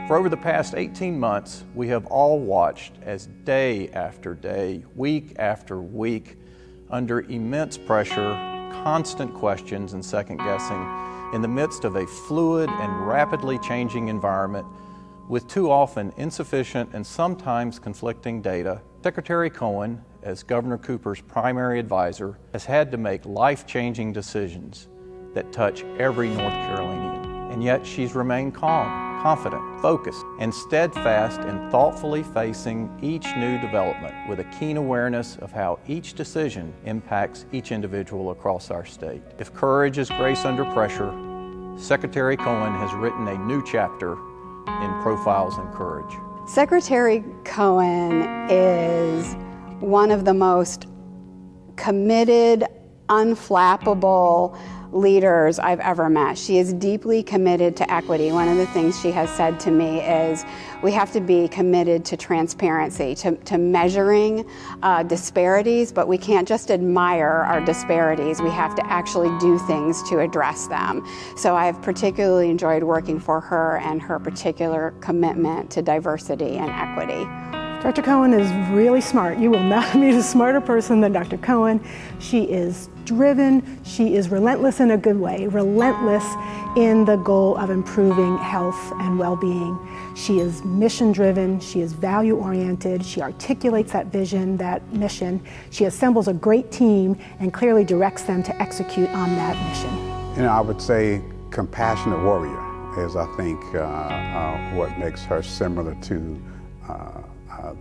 For over the past 18 months, we have all watched as day after day, week after week, under immense pressure, constant questions and second guessing, in the midst of a fluid and rapidly changing environment with too often insufficient and sometimes conflicting data, Secretary Cohen, as Governor Cooper's primary advisor, has had to make life-changing decisions that touch every North Carolinian. And yet she's remained calm, confident, focused, and steadfast in thoughtfully facing each new development with a keen awareness of how each decision impacts each individual across our state. If courage is grace under pressure, Secretary Cohen has written a new chapter in Profiles in Courage. Secretary Cohen is one of the most committed, unflappable leaders I've ever met. She is deeply committed to equity. One of the things she has said to me is we have to be committed to transparency, to measuring disparities, but we can't just admire our disparities. We have to actually do things to address them. So I've particularly enjoyed working for her and her particular commitment to diversity and equity. Dr. Cohen is really smart. You will not meet a smarter person than Dr. Cohen. She is driven, she is relentless in a good way, relentless in the goal of improving health and well-being. She is mission-driven, she is value-oriented, she articulates that vision, that mission. She assembles a great team and clearly directs them to execute on that mission. You know, I would say compassionate warrior is, I think, what makes her similar to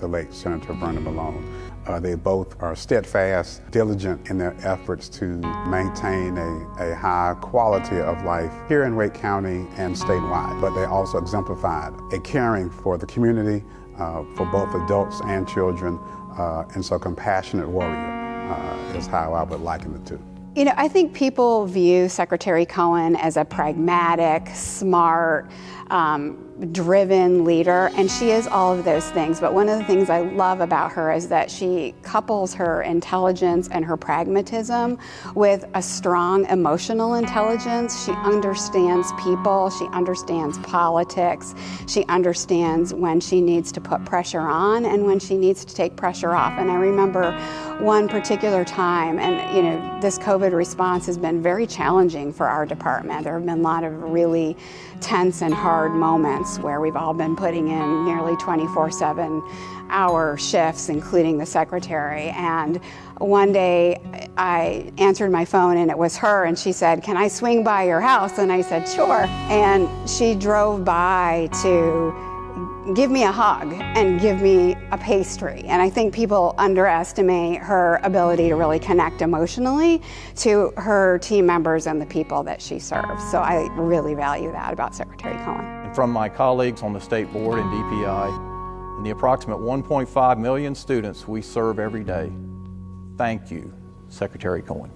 the late Senator Vernon Malone. They both are steadfast, diligent in their efforts to maintain a high quality of life here in Wake County and statewide. But they also exemplified a caring for the community, for both adults and children, and so compassionate warrior is how I would liken the two. You know, I think people view Secretary Cohen as a pragmatic, smart, driven leader, and she is all of those things. But one of the things I love about her is that she couples her intelligence and her pragmatism with a strong emotional intelligence. She understands people, she understands politics, she understands when she needs to put pressure on and when she needs to take pressure off. And I remember one particular time, and you know, this COVID response has been very challenging for our department. There have been a lot of really tense and hard moments where we've all been putting in nearly 24/7 hour shifts, including the secretary. And one day I answered my phone and it was her, and she said, "Can I swing by your house?" And I said, "Sure." And she drove by to give me a hug and give me a pastry. And I think people underestimate her ability to really connect emotionally to her team members and the people that she serves. So I really value that about Secretary Cohen. And from my colleagues on the state board and DPI, and the approximate 1.5 million students we serve every day, thank you, Secretary Cohen.